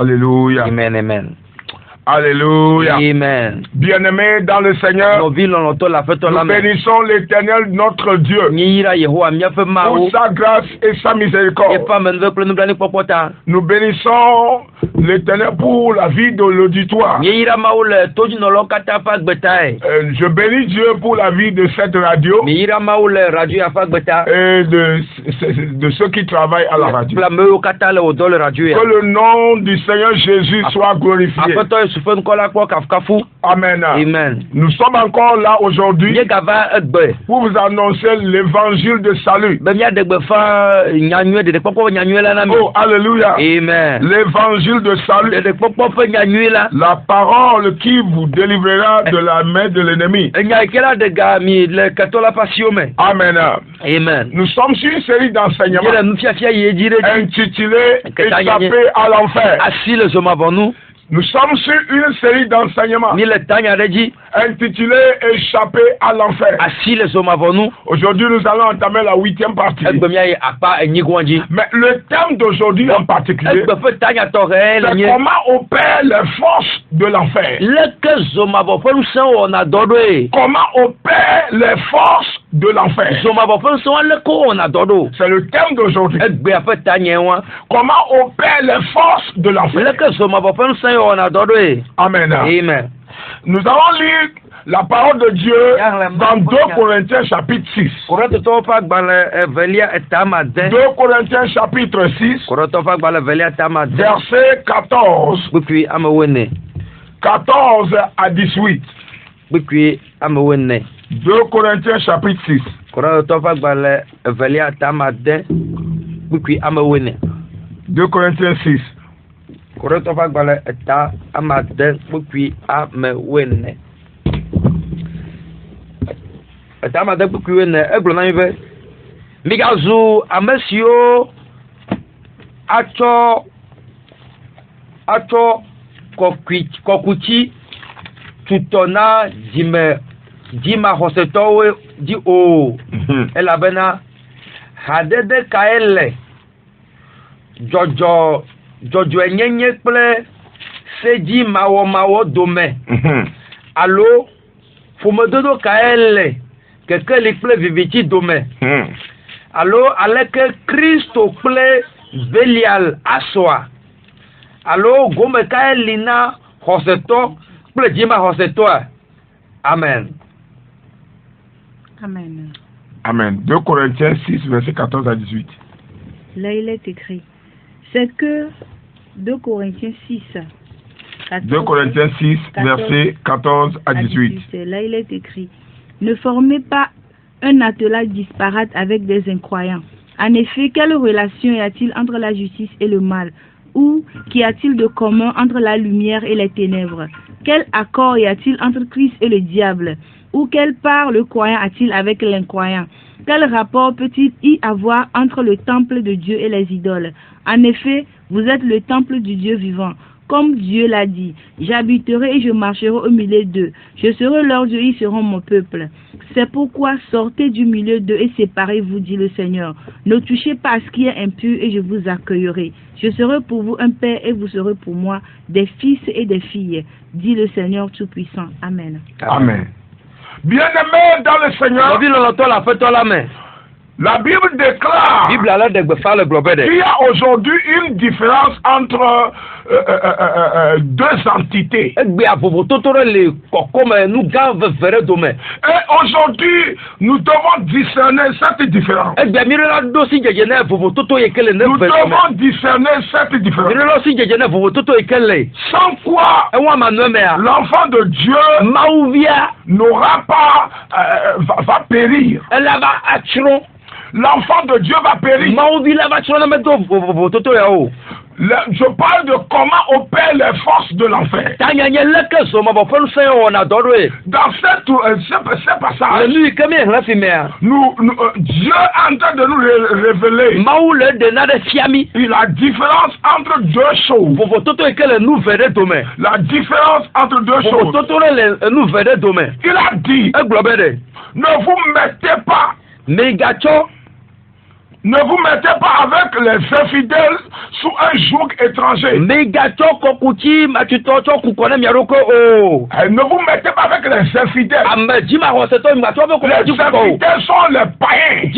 Alléluia. Amen, amen. Alléluia. Amen. Bien-aimés dans le Seigneur, nous bénissons l'Éternel notre Dieu pour sa grâce et sa miséricorde. Nous bénissons l'Éternel pour la vie de l'auditoire. Je bénis Dieu pour la vie de cette radio et de ceux qui travaillent à la radio. Que le nom du Seigneur Jésus soit glorifié. Amen. Amen. Nous sommes encore là aujourd'hui pour vous annoncer l'évangile de salut. Oh, alléluia. Amen. L'évangile de salut. La parole qui vous délivrera de la main de l'ennemi. Amen. Amen. Nous sommes sur une série d'enseignements intitulée Échapper à l'enfer. Nous sommes sur une série d'enseignements intitulée Échapper à l'enfer. Aujourd'hui, nous allons entamer la 8e partie. Mais le thème d'aujourd'hui en particulier, c'est comment opèrent les forces de l'enfer. Comment opèrent les forces de l'enfer. C'est le thème d'aujourd'hui. Comment opèrent les forces de l'enfer. Amen. Amen. Nous allons lire la parole de Dieu dans 2 Corinthiens chapitre 6. 2 Corinthiens chapitre 6, verset 14. 14 à 18. 2 Corinthiens chapitre 6. 2 Corinthiens 6. Migazu amesio acho kokuchi tutona jima hosetowe di o elabena hadede kaele jojo enyenye ple seji mawo dome allo fumododo kaele kekeli ple viviti dome allo aleke Kristo ple Belial aswa allo gome kaelina hoseto ple jima hoseto. Amen. Amen. Amen. 2 Corinthiens 6, verset 14 à 18. Là, il est écrit. C'est que 2 Corinthiens 6. 2 Corinthiens 6, verset 14 à 18. Là, il est écrit. Ne formez pas un attelage disparate avec des incroyants. En effet, quelle relation y a-t-il entre la justice et le mal? Ou qu'y a-t-il de commun entre la lumière et les ténèbres? Quel accord y a-t-il entre Christ et le diable? Ou quelle part le croyant a-t-il avec l'incroyant? Quel rapport peut-il y avoir entre le temple de Dieu et les idoles? En effet, vous êtes le temple du Dieu vivant. Comme Dieu l'a dit, j'habiterai et je marcherai au milieu d'eux. Je serai leur Dieu, ils seront mon peuple. C'est pourquoi sortez du milieu d'eux et séparez-vous, dit le Seigneur. Ne touchez pas à ce qui est impur et je vous accueillerai. Je serai pour vous un père et vous serez pour moi des fils et des filles, dit le Seigneur Tout-Puissant. Amen. Amen. Bien-aimés dans le Seigneur, la Bible déclare qu'il y a aujourd'hui une différence entre deux entités. Et aujourd'hui, nous devons discerner cette différence. Nous devons discerner cette différence. Sans quoi l'enfant de Dieu n'aura pas, va périr. L'enfant de Dieu va périr. Je parle de comment opèrent les forces de l'enfer. Dans ce passage, Dieu est en train de nous révéler la différence entre deux choses. La différence entre deux choses. Il a dit, ne vous mettez pas Ne vous mettez pas avec les infidèles sous un joug étranger. Ne vous mettez pas avec les infidèles. Les infidèles sont les païens.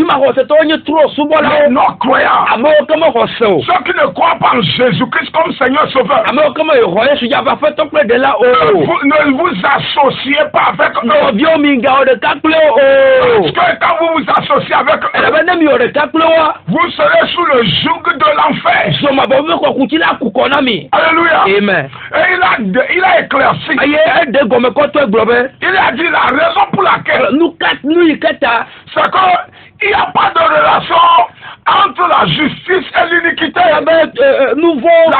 Les non-croyants. Ceux qui ne croient pas en Jésus-Christ comme Seigneur Sauveur. Ne vous associez pas avec eux. Parce que quand vous vous associez avec eux, vous serez sous le joug de l'enfer. Alléluia. Amen. Et il a éclairci. Il a dit la raison pour laquelle c'est qu'il n'y a pas de relation entre la justice et l'iniquité. La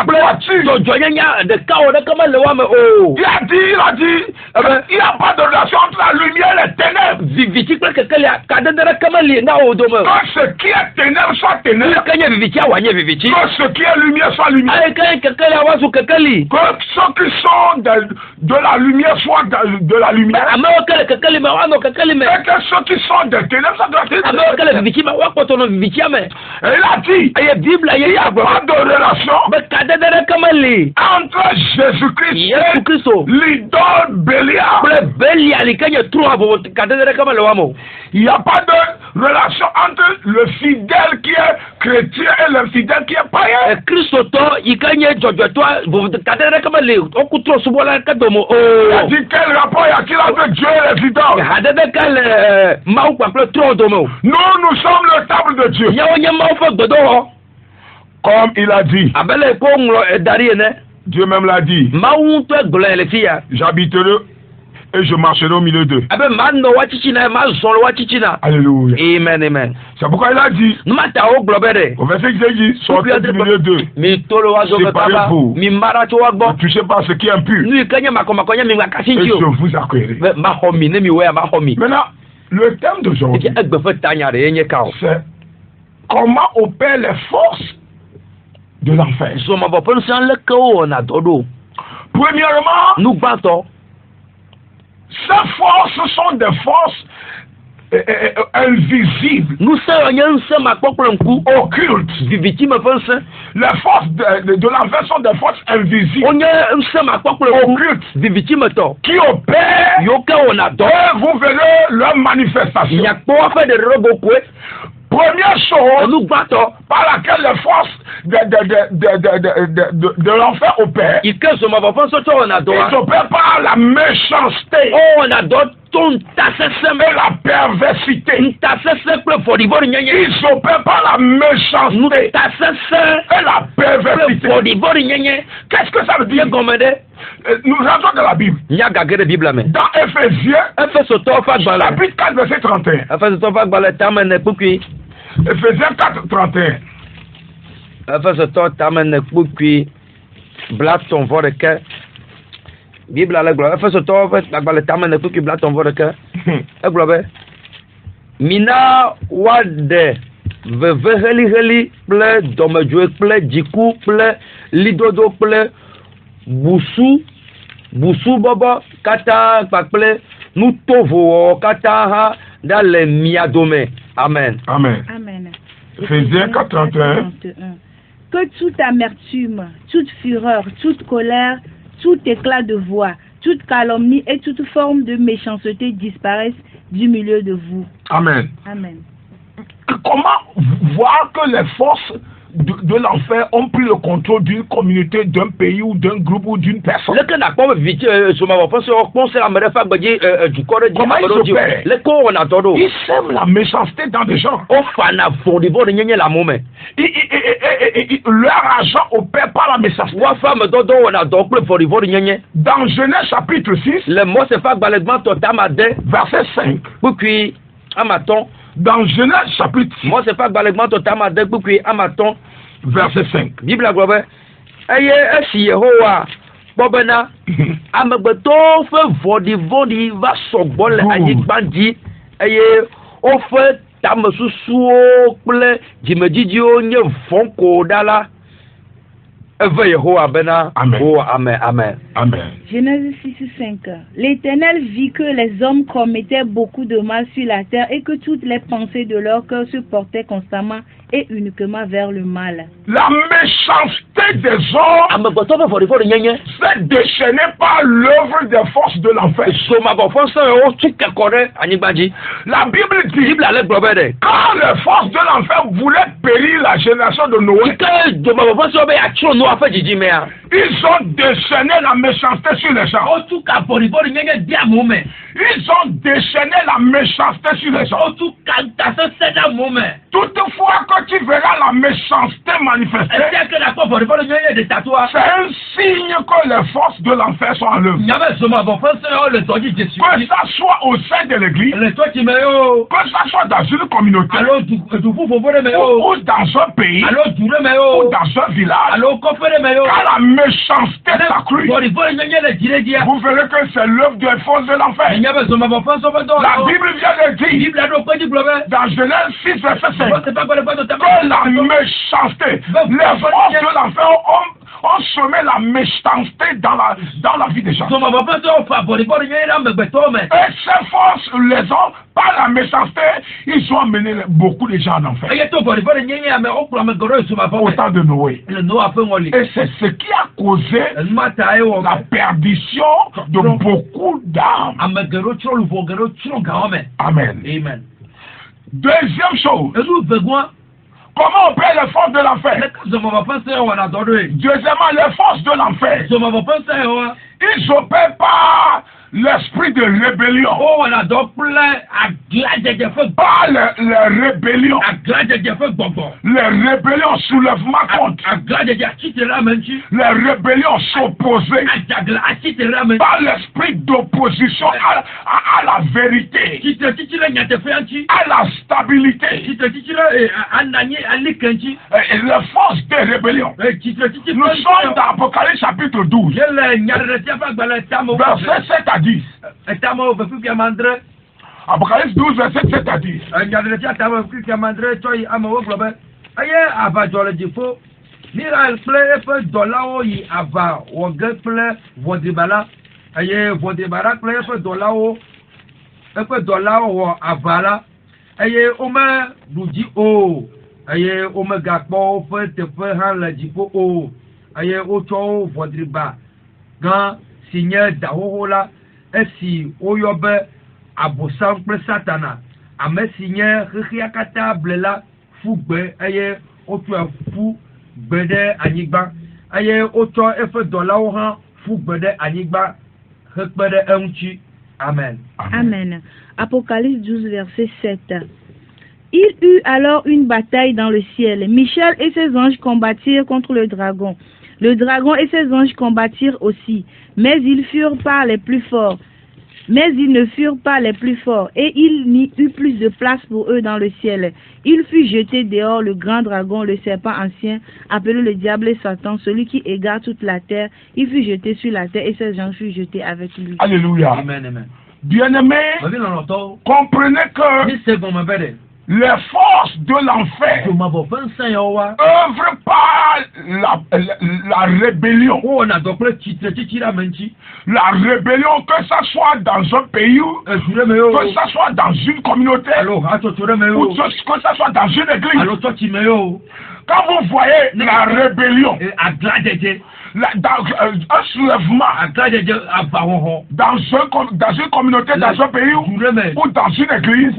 droiture. Il a dit il n'y a pas de relation entre la lumière et les ténèbres. Que ce qui est ténèbres soit ténèbres. Que ce qui est lumière soit lumière. Que ceux qui sont de la lumière soient de la lumière. Et que ceux qui sont des ténèbres soient de la ténèbres. Et il a dit, il n'y a pas de relation entre Jésus-Christ et l'idole Bélial. Il n'y a pas de relation entre le fidèle qui est chrétien et le fidèle qui est païen. Il a dit quel rapport y a-t-il avec Dieu et les idoles? Nous sommes le temple de Dieu. Comme il a dit. Dieu même l'a dit. J'habiterai et je marcherai au milieu d'eux. Alléluia. Amen, amen. C'est pourquoi il a dit. Au verset que j'ai dit, sortez du milieu d'eux. Séparez-vous. Ne touchez pas ce qui est impur. Et je vous accueillerai. Maintenant, le thème d'aujourd'hui, c'est comment opèrent les forces de l'enfer. Premièrement, ces forces sont des forces invisibles, occultes. Les forces de l'enfer sont des forces invisibles, occultes, qui opèrent, et vous verrez leur manifestation. Première chose par laquelle les forces de l'enfer opèrent, ils opèrent par la méchanceté et la perversité. Ils opèrent par la méchanceté et la perversité. Qu'est-ce que ça veut dire? Nous rentrons dans la Bible. Dans Éphésiens, chapitre 4, verset 31. Éphésiens 4, 31. Bible à la gloire. Mina wade veveheli ple domejue ple jiku ple lidodo ple busu bobo kata kpakple nutovo kata ha dale miadome. Amen. Amen. Amen. Éphésiens 4, 31. Que toute amertume, toute fureur, toute colère, tout éclat de voix, toute calomnie et toute forme de méchanceté disparaissent du milieu de vous. Amen. Amen. Comment voir que les forces de l'enfer ont pris le contrôle d'une communauté, d'un pays ou d'un groupe ou d'une personne? Comment ils opèrent? Ils sèment la méchanceté dans des gens. Leur argent opère par la méchanceté. Dans Genèse chapitre 6, verset 5. Dans Genèse chapitre 6, verset 5. Bible à globe. Esi Yehowa bobena amegbeto fe vodi va sogbo le anyigbanji eye o fe tamesusuo kple jimedzidziwo nye vonko dala. Amen. Amen. Amen. Genèse 6:5. L'Éternel vit que les hommes commettaient beaucoup de mal sur la terre et que toutes les pensées de leur cœur se portaient constamment et uniquement vers le mal. La méchanceté des hommes s'est déchaînée par l'œuvre des forces de l'enfer. La Bible dit quand les forces de l'enfer voulaient périr la génération de Noé, ils ont déchaîné la méchanceté sur les gens. Ils ont déchaîné la méchanceté sur les gens. Toutefois, quand tu verras la méchanceté manifestée, c'est un signe que les forces de l'enfer sont en l'œuvre. Que ça soit au sein de l'église, que ça soit dans une communauté, ou dans un pays, ou dans un village, quand la méchanceté s'accrue, vous verrez que c'est l'œuvre des forces de l'enfer. La Bible vient de dire dans Genèse 6, verset 5, que la méchanceté, les forces de l'enfer ont semé la méchanceté dans la vie des gens. Et ces forces, les hommes, par la méchanceté, ils ont amené beaucoup de gens en enfer. Au temps de Noé. Et c'est ce qui a causé la perdition de beaucoup d'âmes. Amen. Deuxième chose. Comment on perd les forces de l'enfer? Deuxièmement, les forces de l'enfer. Ils opèrent par l'esprit de rébellion. Par les rébellions. Les rébellions soulèvement contre. Les rébellions s'opposer. Par l'esprit d'opposition à la vérité. À la stabilité. Et les forces de rébellion. Nous sommes dans Apocalypse chapitre 12. Verset 7 à 10. Apocalypse 12, verset 7 à 10. Seigneur Dahola, esi oyobe abosam kple satana, ame Seigneur riakata blela fugbe eye otu fu gbede anyigba, eye oto efe dolawo han fugbede anyigba hekpede enchi. Amen. Amen. Apocalypse 12, verset 7. Il eut alors une bataille dans le ciel. Michel et ses anges combattirent contre le dragon. Le dragon et ses anges combattirent aussi, mais ils ne furent pas les plus forts. Et il n'y eut plus de place pour eux dans le ciel. Il fut jeté dehors, le grand dragon, le serpent ancien, appelé le diable et Satan, celui qui égare toute la terre. Il fut jeté sur la terre et ses anges furent jetés avec lui. Alléluia. Amen. Bien-aimés, comprenez que les forces de l'enfer œuvrent par la rébellion. La rébellion, que ça soit dans un pays, que ça soit dans une communauté, ou que ça soit dans une église. Quand vous voyez la rébellion, un soulèvement dans une communauté, dans un pays ou dans une église,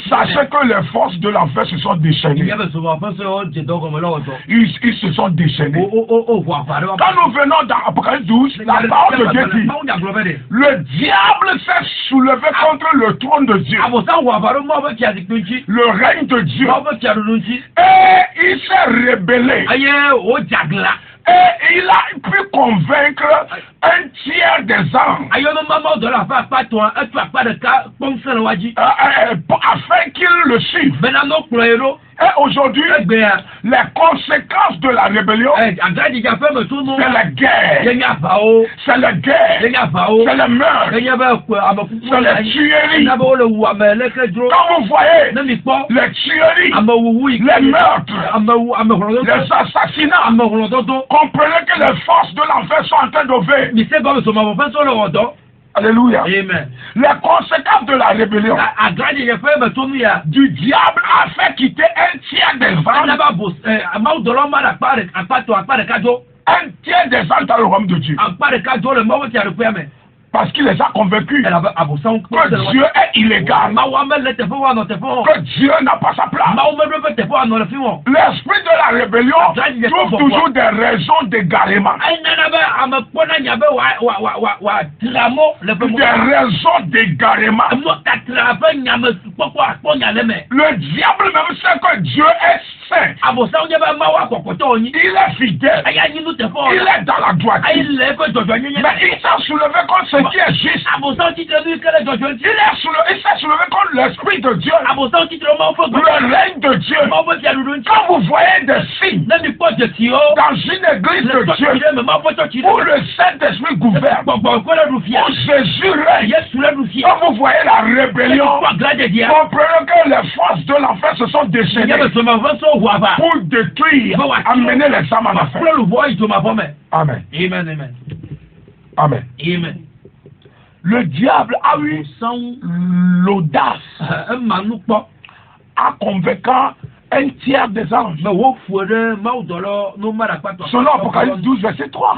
sachez que les forces de l'enfer se sont déchaînées. Ils se sont déchaînés. Quand nous venons dans Apocalypse 12, la parole de Dieu dit, le diable s'est soulevé contre le trône de Dieu, le règne de Dieu, et il s'est rébellé. Et il a pu convaincre un tiers des âmes afin qu'ils le suivent. Et aujourd'hui, les conséquences de la rébellion, c'est la guerre. C'est la guerre. C'est le meurtre. C'est la tuerie. Quand vous voyez les tueries, les meurtres, les assassinats, comprenez que les forces de l'enfer sont en train d'œuvrer. Alléluia. Amen. Les conséquences de la rébellion du diable a fait quitter un tiers des âmes. Un tiers des âmes dans le royaume de Dieu. Parce qu'il les a convaincus que Dieu est illégal, que Dieu n'a pas sa place. L'esprit de la rébellion trouve toujours des raisons d'égarement. Des raisons d'égarement. Le diable même sait que Dieu est saint. Il est fidèle. Il est dans la droiture. Mais il s'est soulevé contre ce qui est juste. Il s'est soulevé contre l'esprit de Dieu. Le règne de Dieu. Quand vous voyez des signes dans une église de Dieu où le Saint-Esprit gouverne, où Jésus règne, quand vous voyez la rébellion, comprenez que les forces de l'enfer se sont déchaînées pour détruire, amener les âmes en enfer. Amen. Amen. Amen. Amen. Le diable a eu l'audace à convaincre un tiers des anges. Selon Apocalypse 12, verset 3.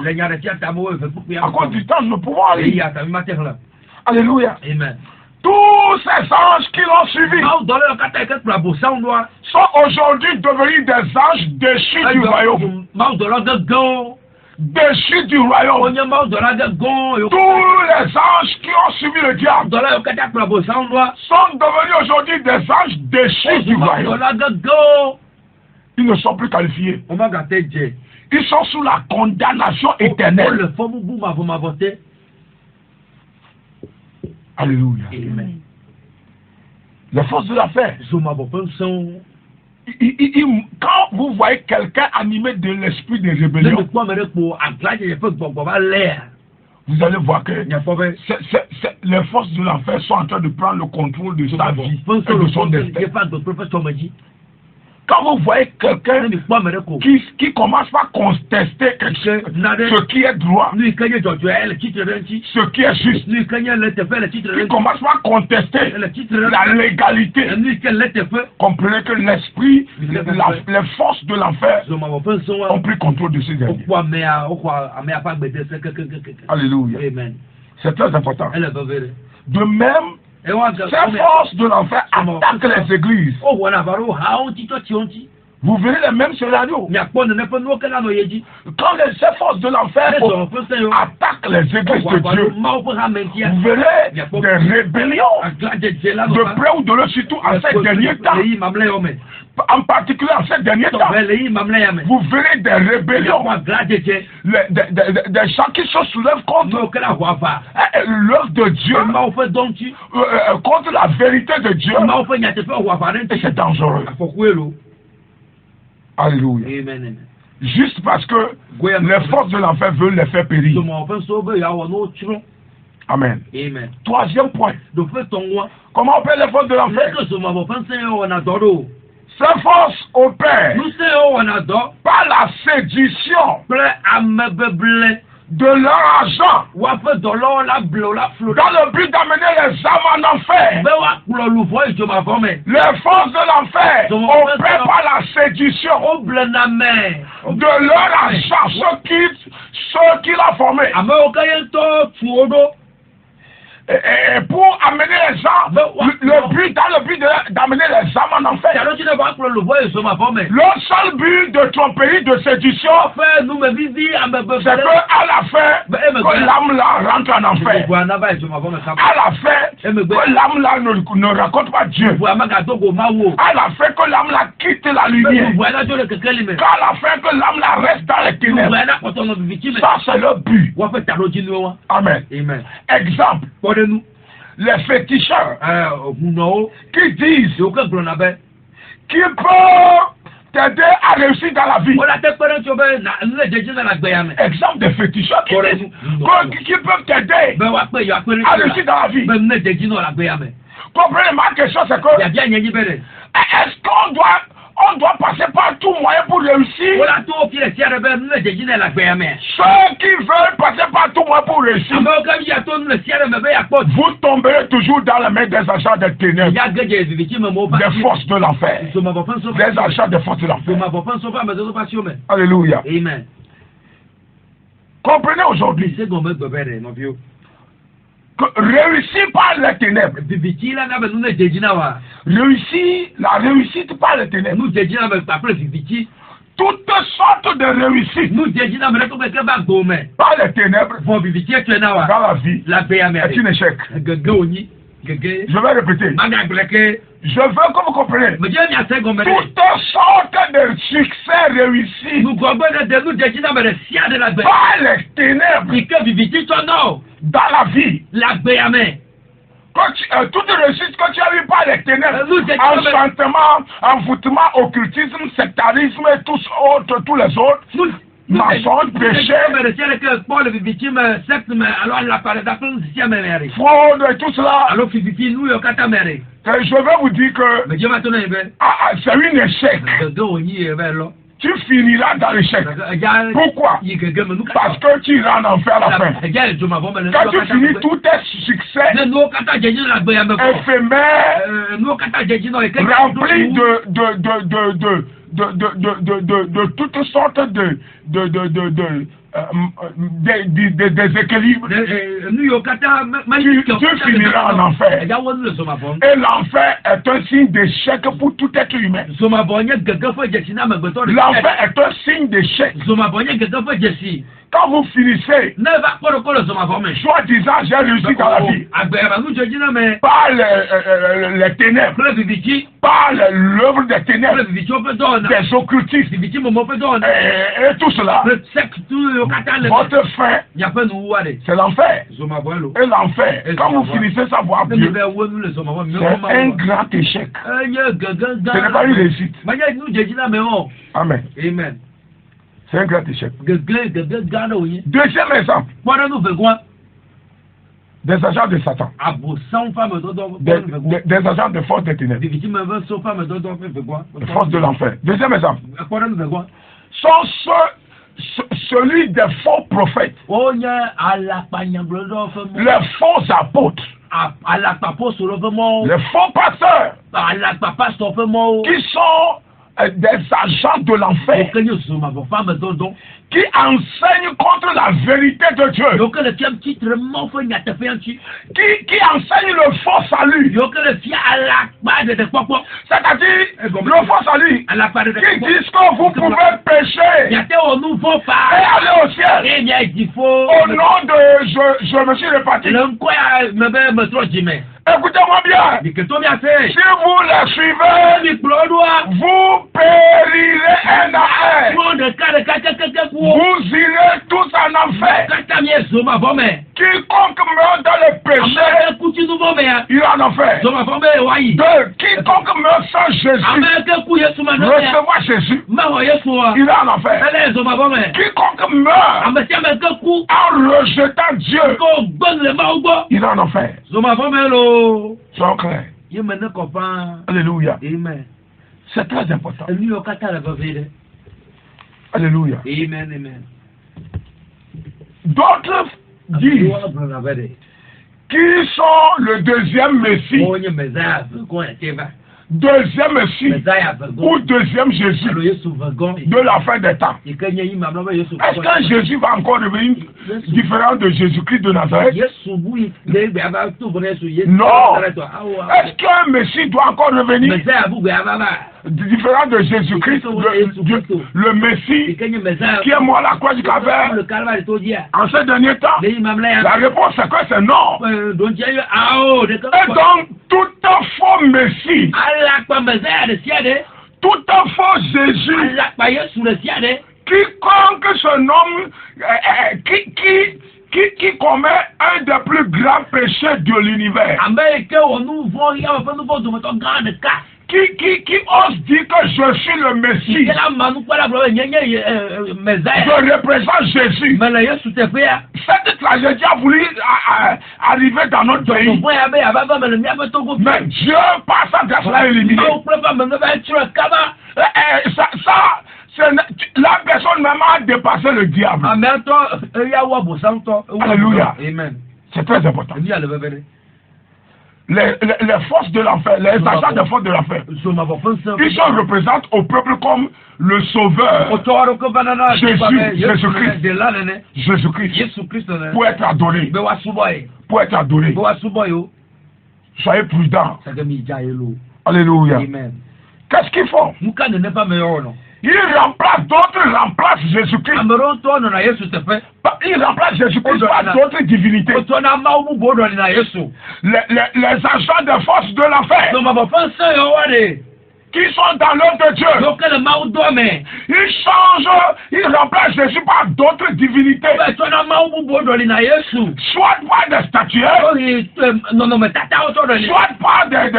À cause du temps, nous pouvons aller. Alléluia. Amen. Tous ces anges qui l'ont suivi sont aujourd'hui devenus des anges déchus du royaume. Déchus du royaume. Tous les anges qui ont suivi le diable sont devenus aujourd'hui des anges déchus du royaume. Ils ne sont plus qualifiés. Ils sont sous la condamnation éternelle. Alléluia. Amen. Les forces de l'enfer. Quand vous voyez quelqu'un animé de l'esprit de rébellion, vous allez voir que les forces de l'enfer sont en train de prendre le contrôle de sa vie et de son destin. Quand vous voyez quelqu'un qui commence par contester ce qui est droit, ce qui est juste, qui commence par contester la légalité, comprenez que l'esprit, les forces de l'enfer ont pris contrôle de ces derniers. Alléluia. C'est très important. De même, ces forces de l'enfer attaquent les églises. Vous verrez les mêmes scénarios. Quand ces forces de l'enfer attaquent les églises de Dieu, vous verrez des rébellions de près ou de loin, surtout en ces derniers temps. En particulier en ces derniers temps, vous verrez des rébellions, des gens qui se soulèvent contre l'œuvre de Dieu, contre la vérité de Dieu. Et c'est dangereux. Alléluia. Amen. Juste parce que les forces de l'enfer veulent les faire périr. Amen. Amen. Troisième point. Comment opèrent les forces de l'enfer? Ces forces opèrent par la séduction de leur argent dans le but d'amener les âmes en enfer. Les forces de l'enfer opèrent par la séduction de leur argent, ceux qui l'ont formé. Et pour amener les âmes, dans le but d'amener les âmes en enfer. Le seul but de tromperie, de séduction, c'est qu'à la fin, que l'âme là rentre en enfer. À la fin, que l'âme là ne rencontre pas Dieu. À la fin, que l'âme là quitte la lumière. Qu'à la fin, que l'âme là reste dans les ténèbres. Ça, c'est le but. Amen. Exemple. Les féticheurs qui disent qui peut t'aider à réussir dans la vie. Exemple de féticheurs qui peuvent t'aider à réussir dans la vie. Comprenez, ma question c'est que est-ce qu'on doit passer par tout moyen pour réussir? Ceux qui veulent passer par tout moyen pour réussir, vous tomberez toujours dans la main des agents des ténèbres, des forces de l'enfer. Des agents des forces de l'enfer. Alléluia. Amen. Comprenez aujourd'hui que réussir par les ténèbres, la réussite par les ténèbres, toutes sortes de réussites par les ténèbres dans la vie est un échec. Je vais répéter. Je veux que vous compreniez. Toutes sortes de succès réussis par les ténèbres dans la vie. Toute réussite que tu as eu par les ténèbres, enchantement, envoûtement, occultisme, sectarisme et tous les autres, mensonge, péché, fraude et tout cela. Je vais vous dire que c'est un échec. Tu finiras dans l'échec. Pourquoi? Parce que tu iras en enfer à la fin. Quand tu finis tous tes succès éphémères, remplis de toutes sortes des équilibres, tu finiras en enfer. Et l'enfer est un signe d'échec pour tout être humain. L'enfer est un signe d'échec. Quand vous finissez, soi-disant, j'ai réussi dans la vie, par les ténèbres, par l'œuvre des ténèbres, des occultistes, et tout cela, votre fin, c'est l'enfer. Et l'enfer, quand vous finissez ça, vous Dieu, c'est un grand échec. Ce n'est pas une réussite. Amen. Amen. C'est un grand échec. Deuxième exemple. Des agents de Satan. Des agents de force des ténèbres. De force de l'enfer. Deuxième exemple. Sont celui des faux prophètes. Les faux apôtres. Les faux pasteurs. Qui sont des agents de l'enfer qui enseignent contre la vérité de Dieu, qui enseignent le faux salut, c'est-à-dire le faux salut, qui disent que vous pouvez pécher et aller au ciel au nom de je me suis réparti. Écoutez-moi bien. Si vous les suivez, vous périrez un à un. Vous irez tous en enfer. Quiconque meurt dans le péché, il est en enfer. Quiconque meurt sans Jésus, recevoir Jésus, il est en enfer. Quiconque meurt en rejetant Dieu, il est en enfer. Sois clair. Alléluia. C'est très important. Alléluia. Amen. D'autres disent qui sont le deuxième Messie. Deuxième Messie ou deuxième Jésus de la fin des temps. Est-ce qu'un Jésus va encore devenir différent de Jésus-Christ de Nazareth? Non. Est-ce qu'un Messie doit encore devenir différent de Jésus-Christ, le Messie qui est mort à la croix du Calvaire en ces derniers temps? La réponse c'est quoi? C'est non. Et donc tout un faux Messie, tout un faux Jésus, quiconque se nomme, qui commet un des plus grands péchés de l'univers, qui ose dire que je suis le Messie. Je représente Jésus. Cette tragédie a voulu arriver dans notre pays. Mais Dieu, par sa grâce, l'a éliminé. La personne même a dépassé le diable. Alléluia. C'est très important. Les forces de l'enfer, les agents des forces de l'enfer, ils se représentent au peuple comme le sauveur. Jésus-Christ. Pour être adoré. Pour être adoré. Soyez prudents. Alléluia. Qu'est-ce qu'ils font? Ils remplacent, d'autres remplacent Jésus-Christ. Ils remplacent Jésus-Christ par d'autres divinités. Les agents des forces de l'enfer qui sont dans l'œuvre de Dieu, ils changent, ils remplacent Jésus par d'autres divinités. Soit par des statuettes, soit par des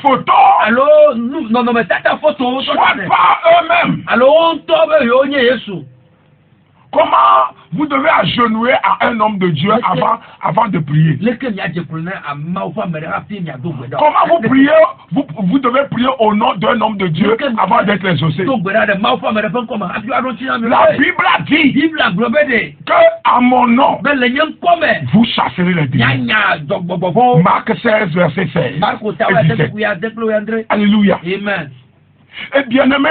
photos, soit par eux-mêmes. Comment vous devez agenouiller à un homme de Dieu avant de prier? Comment vous priez? Vous devez prier au nom d'un homme de Dieu avant d'être exaucé. La Bible a dit que à mon nom, vous chasserez les démons. Marc 16, verset 16. Alléluia. Amen. Et bien aimé,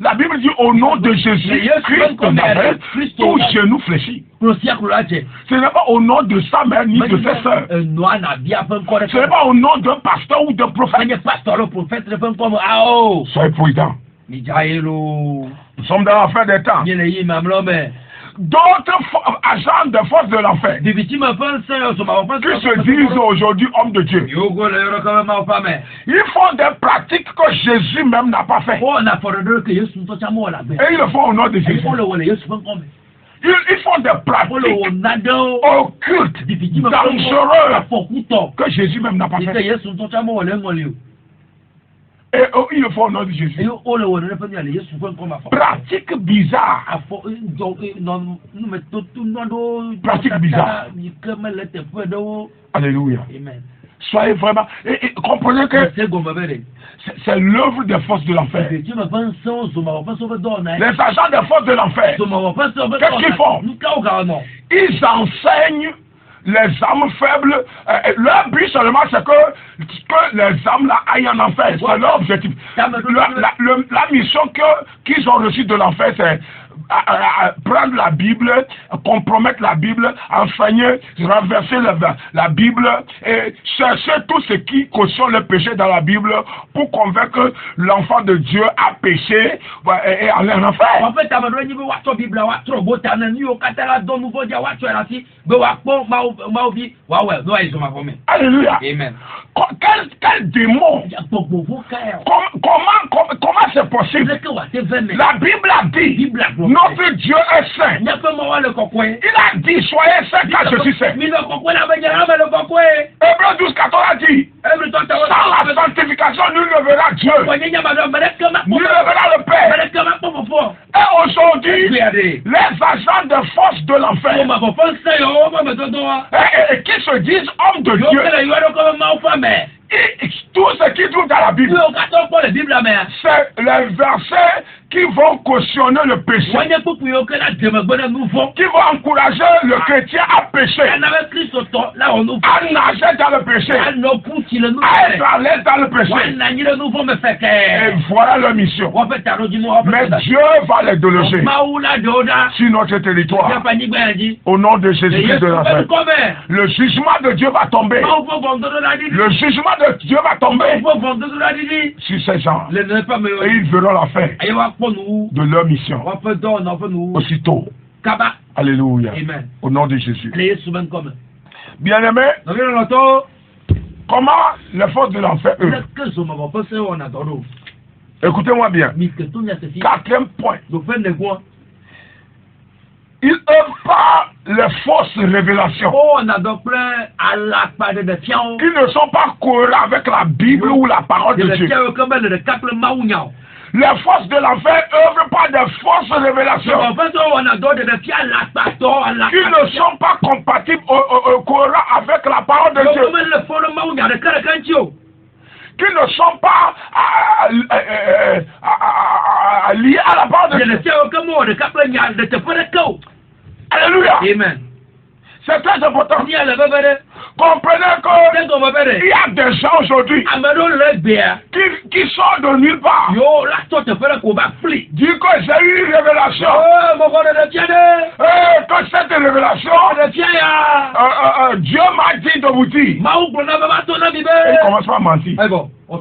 la Bible dit au nom de Jésus Christ de Nazareth, tout genou fléchit. Ce n'est pas au nom de sa mère ni de ses sœurs. Ce n'est pas au nom d'un pasteur ou d'un prophète. Soyez prudents. Nous sommes dans la fin des temps. D'autres agents de force de l'enfer qui se disent aujourd'hui hommes de Dieu, ils font des pratiques que Jésus même n'a pas fait. Et ils le font au nom de Jésus. Ils font des pratiques occultes, dangereuses, que Jésus même n'a pas fait. Et ils le font au nom de Jésus. Pratique bizarre. Pratique bizarre. Alléluia. Amen. Soyez vraiment. Et comprenez que c'est l'œuvre des forces de l'enfer. Les agents des forces de l'enfer, qu'est-ce qu'ils font? Ils enseignent les âmes faibles. Leur but seulement, c'est que les âmes là aillent en enfer. C'est leur objectif. La mission qu'ils ont reçue de l'enfer, c'est prendre la Bible, compromettre la Bible, enseigner, renverser la Bible et chercher tout ce qui cautionne le péché dans la Bible pour convaincre l'enfant de Dieu à pécher et aller en enfer. Alléluia. Amen. Quel démon? Comment c'est possible? La Bible a dit, notre Dieu est saint. Il a dit, soyez saint car je suis saint. Hébreux 12, 14 a dit, sans la sanctification, nul ne verra Dieu. Nul ne verra le Père. Et aujourd'hui, les agents de force de l'enfer, et qui se disent hommes de Dieu, tout ce qui trouve dans la Bible, c'est les versets qui vont cautionner le péché, qui vont encourager le chrétien à pécher, à nager dans le péché, à être à l'aise dans le péché. Et voilà leur mission. Mais Dieu va les déloger sur notre territoire. Au nom de Jésus-Christ de Nazareth. Le jugement de Dieu va tomber. Le jugement de Dieu va tomber sur ces gens. Et ils verront la fin de leur mission aussitôt. Alléluia. Amen. Au nom de Jésus. Bien aimé, comment les forces de l'enfer écoutez-moi bien. Quatrième point. Ils œuvrent par les forces révélations. Oh, on a donc plein à la part de fiants. Qui ne sont pas cohérents avec la Bible ou la parole de Dieu. Les forces de l'enfer œuvrent par des fausses révélations. Qui ne sont pas compatibles cohérents avec la parole de Dieu. Qui ne sont pas liés à la parole de Dieu. Alléluia. Amen. C'est très important. Comprenez qu'il y a des gens aujourd'hui qui sortent de nulle part. Dis que j'ai eu une révélation. Que cette révélation, Dieu m'a dit de vous dire. Il commence pas à mentir. Et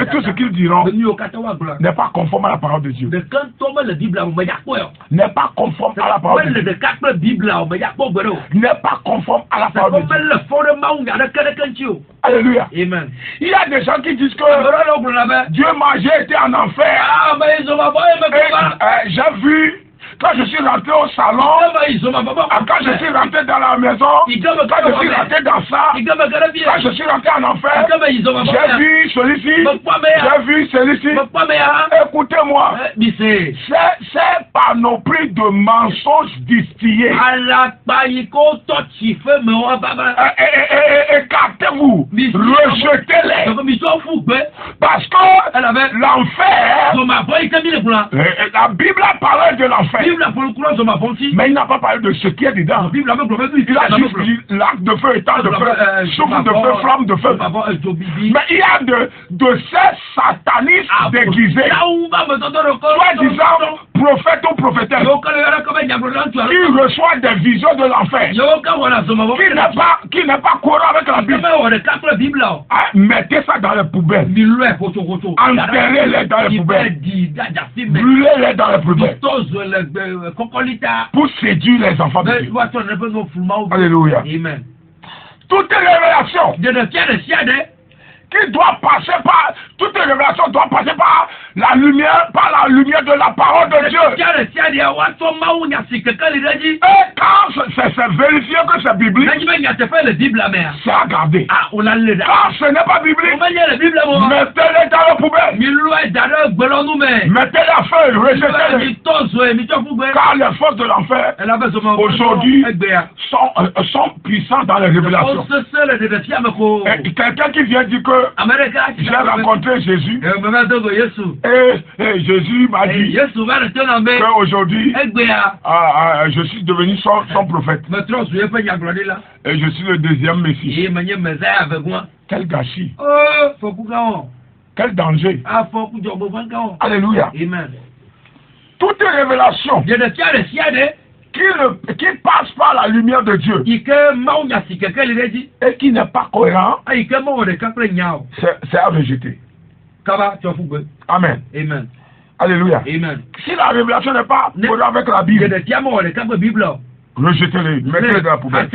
tout ce qu'ils diront n'est pas conforme à la parole de Dieu. N'est pas conforme à la parole de Dieu. N'est pas conforme à la parole de Dieu. Alléluia. Amen. Il y a des gens qui disent que Dieu m'a, j'ai été en enfer. J'ai vu. Quand je suis rentré au salon, quand je suis rentré dans la maison, quand je suis rentré dans ça, quand je suis rentré en enfer, j'ai vu celui-ci, j'ai vu celui-ci. Écoutez-moi, c'est panoplie de mensonges distillés. Écartez-vous, rejetez-les. Parce que l'enfer, la Bible a parlé de l'enfer. Mais il n'a pas parlé de ce qui est dedans. Il a juste dit l'arc de feu, étant de feu, souffle de feu, flamme de feu. Mais il y a de ces satanistes déguisés, soi-disant prophètes ou prophétesses, qui reçoivent des visions de l'enfer, qui n'est pas courant avec la Bible. Mettez ça dans les poubelles. Enterrez-les dans les poubelles. Brûlez-les dans les poubelles. Pour séduire les enfants de Dieu. Alléluia. Amen. Toute révélation qui doit passer par, toute révélation doit passer par la lumière de la parole de Dieu. Et quand c'est vérifié que c'est biblique, c'est à garder. Quand ce n'est pas biblique, mettez-les dans la poubelle. Mettez-les à feu, rejetez-les. Car les forces de l'enfer, aujourd'hui, sont puissants dans les révélations. Et quelqu'un qui vient dire que j'ai rencontré Jésus et Jésus m'a dit qu'aujourd'hui je suis devenu son prophète et je suis le deuxième Messie. Quel gâchis, quel danger. Alléluia. Toute révélation qui passe par la lumière de Dieu et qui n'est pas cohérent, c'est à rejeter. Amen. Amen. Alléluia. Amen. Si la révélation n'est pas cohérente avec la Bible, rejetez-les, mettez-les dans la poubelle.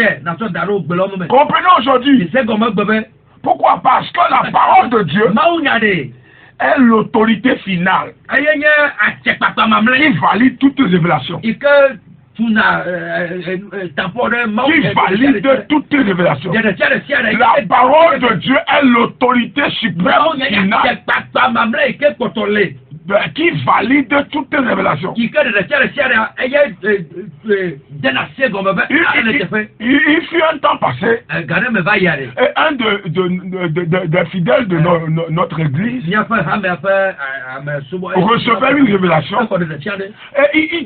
Comprenez aujourd'hui. Pourquoi? Parce que la parole de Dieu est l'autorité finale qui valide toutes les révélations. Qui valide toutes les révélations. La parole de Dieu est l'autorité suprême finale qui valide toutes les révélations. Il fut un temps passé, et un des fidèles de notre église recevait une révélation, et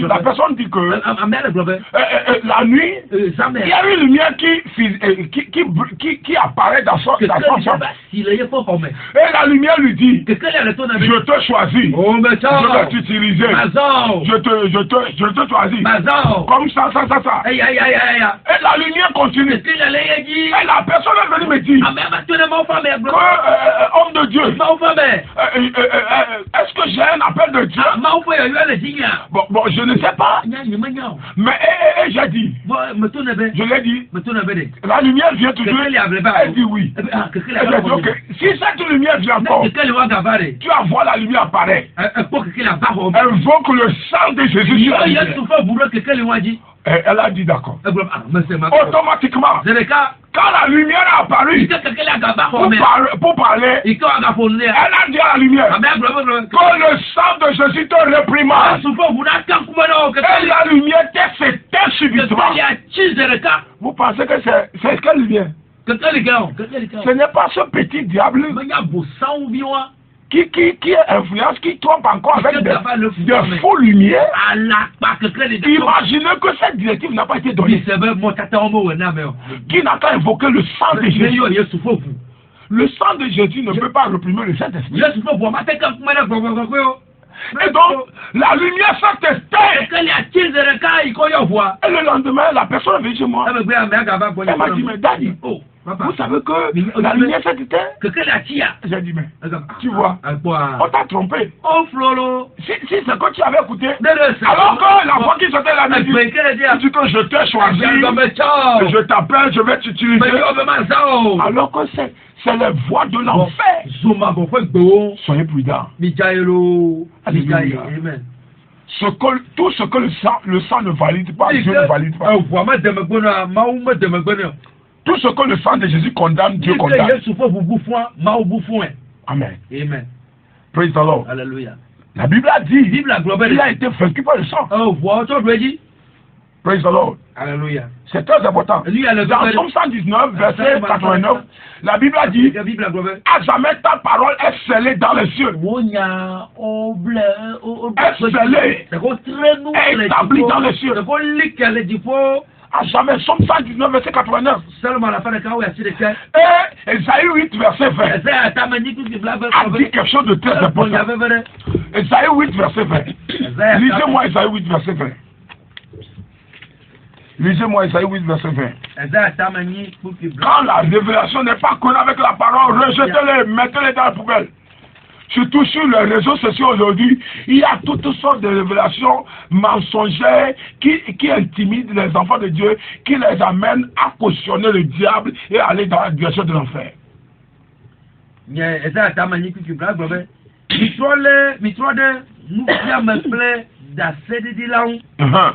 la personne dit que la nuit, il y a une lumière qui apparaît dans son chambre. Et la lumière lui dit, je te choisis, je vais t'utiliser, je te choisis, comme ça. Et la lumière continue. Et la personne est venue me dire que, homme de Dieu, est-ce que j'ai un appel de Dieu? Bon, je ne sais pas. Mais j'ai dit, je l'ai dit, la lumière vient toujours. Elle dit oui. Elle dit, ok, si cette lumière vient encore, tu vas voir la lumière lumière apparaît, invoque le sang de Jésus sur la lumière. Elle a dit d'accord. Automatiquement, quand la lumière a apparu pour parler, elle a dit à la lumière que le sang de Jésus te réprimande. Et la lumière s'éteint subitement. Vous pensez que c'est quelle lumière? Ce n'est pas ce petit diable qui influence, qui trompe encore avec des faux lumières. Imaginez que cette directive n'a pas été donnée. Qui n'a qu'à invoquer le sang de Jésus. Le sang de Jésus ne peut pas réprimer le Saint-Esprit. Et donc, la lumière s'est éteinte. Et le lendemain, la personne est venue chez moi. Elle m'a dit, mais Daddy, vous savez que la lumière s'est éteinte? J'ai dit, mais tu vois, on t'a trompé. Si c'est que tu avais écouté, alors que la voix qui sortait la musique, tu dis que je t'ai choisi, je t'appelle, je vais t'utiliser. Alors que c'est la voix de l'enfer. Soyez prudents. Alléluia. Tout ce que le sang ne valide pas, Dieu ne valide pas. Tout ce que le sang de Jésus condamne, Dieu condamne. Amen. Amen. Praise the Lord. Alléluia. La Bible a dit, il a été vaincu par le sang. Praise the Lord. Alléluia. C'est très important. Dans Somme 119, verset 89, la Bible a dit, à jamais ta parole est scellée dans les cieux. Est scellée, est établie dans les cieux. À jamais, Somme 119, verset 89. Et Esaïe 8, verset 20. A dit quelque chose de très important. Esaïe 8, verset 20. Lisez-moi Esaïe 8, verset 20. Lisez-moi Esaïe 8, verset 20. Quand la révélation n'est pas connue avec la parole, rejetez-les, mettez-les dans la poubelle. Surtout sur les réseaux sociaux aujourd'hui, il y a toutes sortes de révélations mensongères qui intimident les enfants de Dieu, qui les amènent à cautionner le diable et à aller dans la direction de l'enfer. Amen.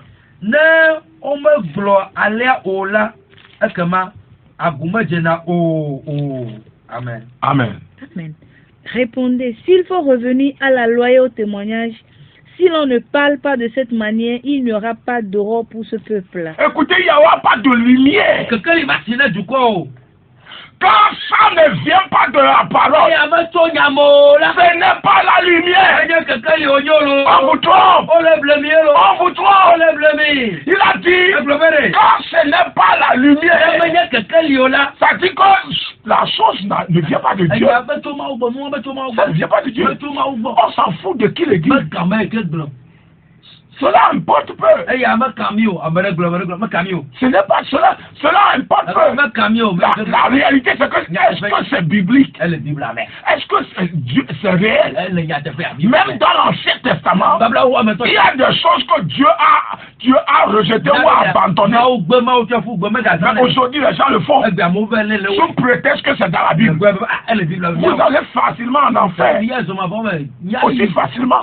Amen. Amen. Répondez, s'il faut revenir à la loi et au témoignage, si l'on ne parle pas de cette manière, il n'y aura pas d'aurore pour ce peuple. Écoutez, il n'y aura pas de lumière. Quand ça ne vient pas de la parole, ce n'est pas la lumière. On vous trompe. On vous trompe. Il a dit, quand ce n'est pas la lumière, ça dit que la chose ne vient pas de Dieu. Ça ne vient pas de Dieu. On s'en fout de qui le dit. Cela importe peu. Ce n'est pas cela. Cela importe peu. La réalité, c'est que est-ce que c'est biblique? Est-ce que c'est réel? Même dans l'Ancien Testament, il y a des choses que Dieu a rejetées ou abandonnées. Mais aujourd'hui, les gens le font sous prétexte que c'est dans la Bible. Vous allez facilement en enfer. Aussi facilement.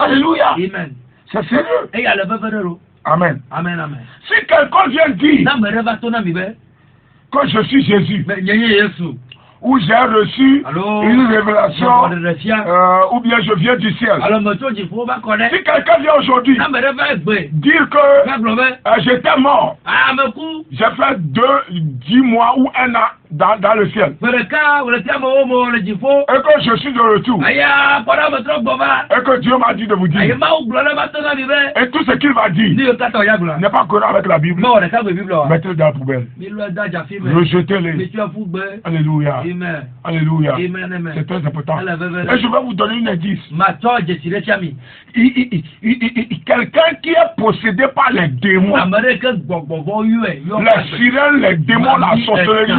Alléluia. C'est sérieux. Amen. Si quelqu'un vient dire que je suis Jésus, ou j'ai reçu une révélation, ou bien je viens du ciel. Si quelqu'un vient aujourd'hui dire que j'étais mort, j'ai fait 10 mois ou 1 an dans le ciel, et que je suis de retour, et que Dieu m'a dit de vous dire, et tout ce qu'il va dire n'est pas cohérent avec la Bible, mettez-le dans la poubelle, rejetez-les. Alléluia. Alléluia. C'est très important. Et je vais vous donner une indice. Quelqu'un qui est possédé par les démons, les sirènes, les démons, la sorcellerie,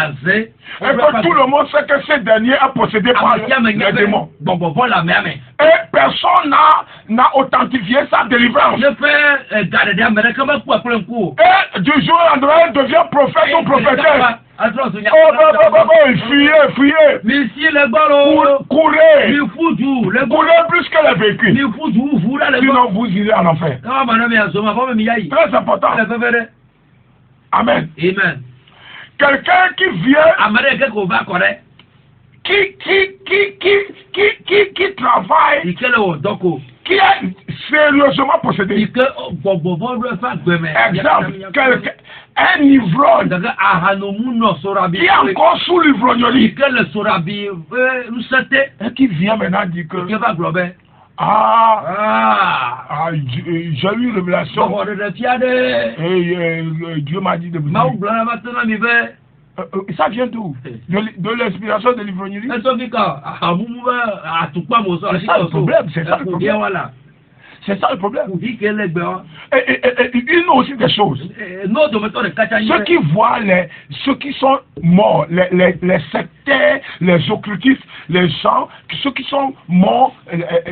et que tout le monde sait que ces derniers sont possédés par les démons. Et personne n'a authentifié sa délivrance. Et du jour au lendemain, il devient prophète ou prophétesse. Fuyez. Courez. Courez plus que les véhicules. Sinon vous irez en enfer. Très important. Amen. Quelqu'un qui vient, qui travaille, qui est sérieusement possédé. Exemple, un ivrogne qui est encore sous l'ivrognerie et qui vient maintenant dire que j'ai eu une révélation et Dieu m'a dit de vous dire. Ça vient d'où? De l'inspiration de l'ivrognerie. C'est ça le problème. Et il nous aussi des choses. Ceux qui voient ceux qui sont morts, les sectaires, les occultistes, les gens, ceux qui sont morts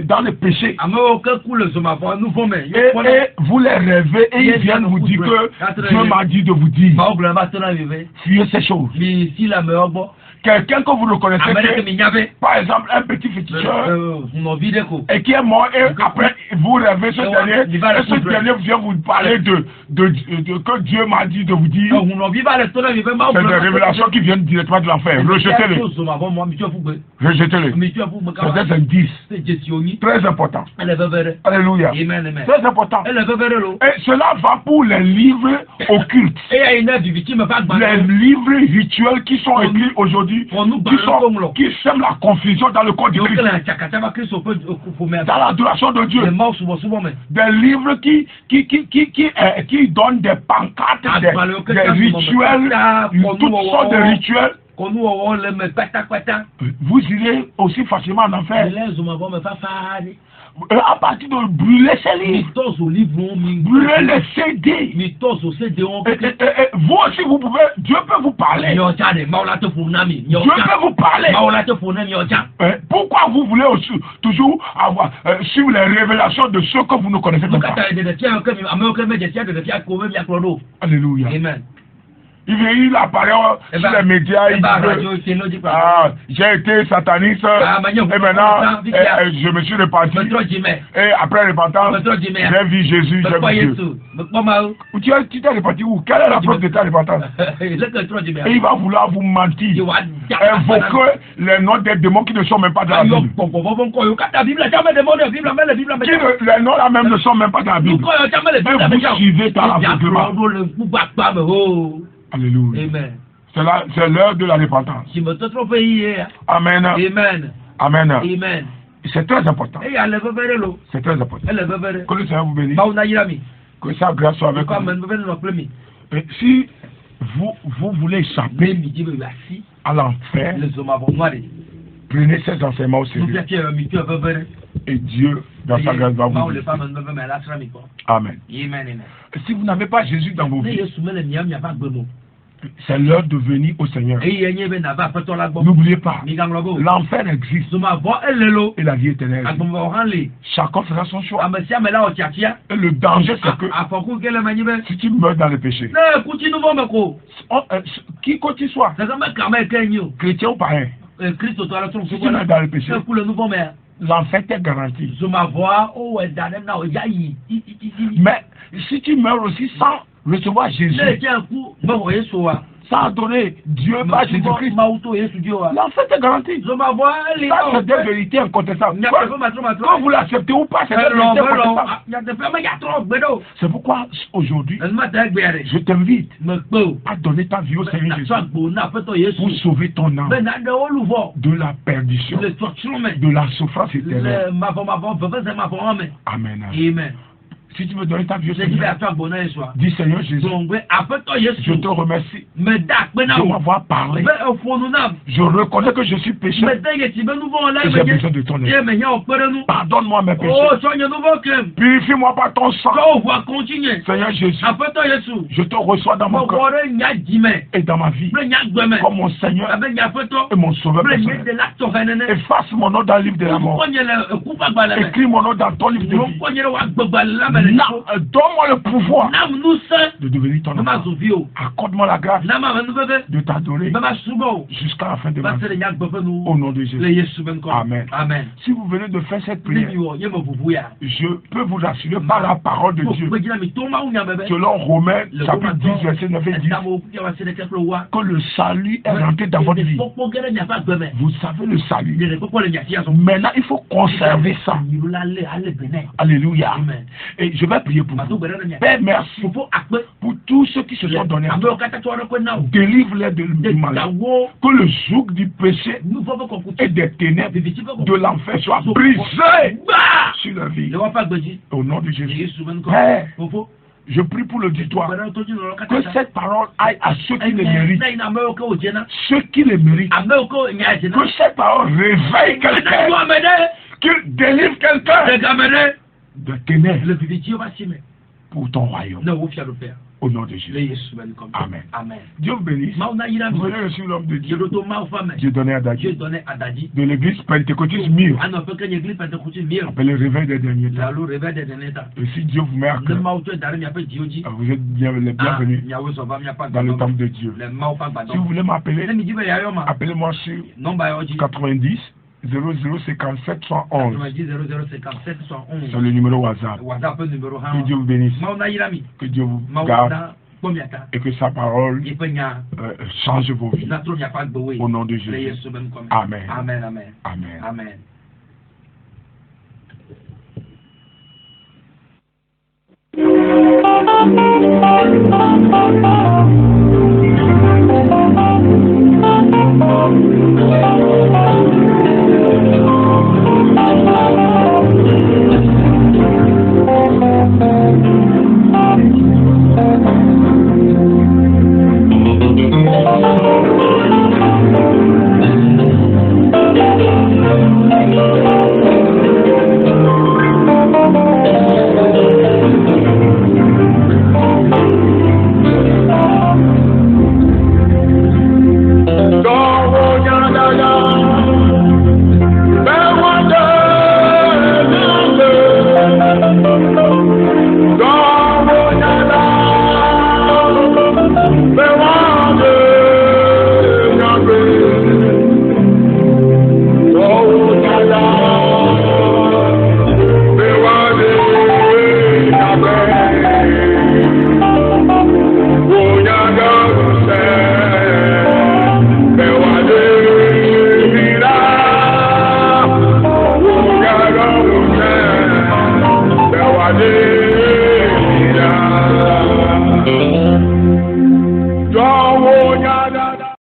dans le péché. Et vous les rêvez et ils viennent vous dire que Dieu m'a dit de vous dire. Fuyez ces choses. Quelqu'un que vous ne connaissez pas, par exemple un petit féticheur, et qui est mort, et après vous rêvez ce dernier, et ce dernier vient vous parler de que Dieu m'a dit de vous dire. C'est des révélations qui viennent directement de l'enfer. Rejetez-les. Rejetez-les. C'est des indices. Très important. Alléluia. Très important. Et cela va pour les livres occultes. Les livres rituels qui sont écrits aujourd'hui, qui sèment la confusion dans le corps du Christ, dans l'adoration de Dieu. Des livres qui donnent des pancartes, des rituels, toutes sortes de rituels. Vous irez aussi facilement en enfer. À partir de brûler ces livres, brûler les CD. Vous aussi, vous pouvez, Dieu peut vous parler. Dieu peut vous parler. Pourquoi vous voulez aussi toujours avoir suivre les révélations de ceux que vous ne connaissez pas? Alléluia. Amen. Il apparaît sur les médias, il dit j'ai été sataniste et maintenant je me suis repenti et après repentance j'ai vu Jésus, j'ai vu Dieu. Tu t'es repenti où? Quelle est la preuve de ta repentance? Et il va vouloir vous mentir, invoquer les noms des démons qui ne sont même pas dans la Bible. Les noms là même ne sont même pas dans la Bible. Et vous suivez par l'aveuglement. Alléluia. Amen. C'est l'heure de la repentance. Amen. Amen. Amen. Amen. C'est très important. C'est très important. Que le Seigneur vous bénisse. Que sa grâce soit avec vous. Et si vous voulez échapper à l'enfer, prenez ces enseignements au sérieux. Et Dieu, dans sa grâce, va vous bénir. Amen. Si vous n'avez pas Jésus dans vos vies, c'est l'heure de venir au Seigneur. N'oubliez pas, l'enfer existe et la vie éternelle. Chacun fera son choix. Et le danger, c'est que si tu meurs dans le péché, qui que tu sois, chrétien ou païen, si tu meurs dans le péché, l'enfer t'est garanti. Mais si tu meurs aussi sans recevoir Jésus, sans donner Dieu par Jésus-Christ, l'enfer est garanti. Ça, c'est des vérités incontestables. Quand vous l'acceptez ou pas, c'est des vérités incontestables. C'est pourquoi aujourd'hui, je t'invite à donner ta vie au Seigneur Jésus pour sauver ton âme de la perdition, de la souffrance éternelle. Amen. Amen. Si tu veux donner ta vie au Seigneur, dis Seigneur Jésus, je te remercie de m'avoir parlé. Je reconnais que je suis pécheur et j'ai besoin de ton aide. Pardonne-moi mes péchés. Purifie-moi par ton sang. Seigneur Jésus, je te reçois dans mon cœur et dans ma vie comme mon Seigneur et mon Sauveur personnel. Efface mon nom dans le livre de la mort. Écris mon nom dans ton livre de vie. Donne-moi le pouvoir de devenir ton enfant. Accorde-moi la grâce de t'adorer jusqu'à la fin de ma vie. Au nom de Jésus. Amen. Si vous venez de faire cette prière, je peux vous assurer par la parole de Dieu, selon Romains chapitre 10, verset 9 et 10, que le salut est rentré dans votre vie. Vous savez le salut. Maintenant, il faut conserver ça. Alléluia. Et je vais prier pour vous. Père, merci pour tous ceux qui se sont donnés à toi. Délivre-les du mal. Que le joug du péché et des ténèbres de l'enfer soit brisé sur leur vie. Au nom de Jésus. Père, je prie pour l'auditoire. Que cette parole aille à ceux qui le méritent. Ceux qui le méritent. Que cette parole réveille quelqu'un. Qu'il délivre quelqu'un de ténèbres pour ton royaume. Au nom de Jésus. Amen. Dieu vous bénisse. Vous venez reçu l'homme de Dieu. Dieu donné à Dadi. De l'église pentecôtiste Mire. Appelé le réveil des derniers temps. Et si Dieu vous met à cœur, vous êtes les bienvenus dans le temple de Dieu. Si vous voulez m'appeler, appelez-moi sur 90 0057 111. C'est le numéro WhatsApp. Que Dieu vous bénisse. Que Dieu vous garde. Et que sa parole change vos vies. Au nom de Jésus. Amen. Amen.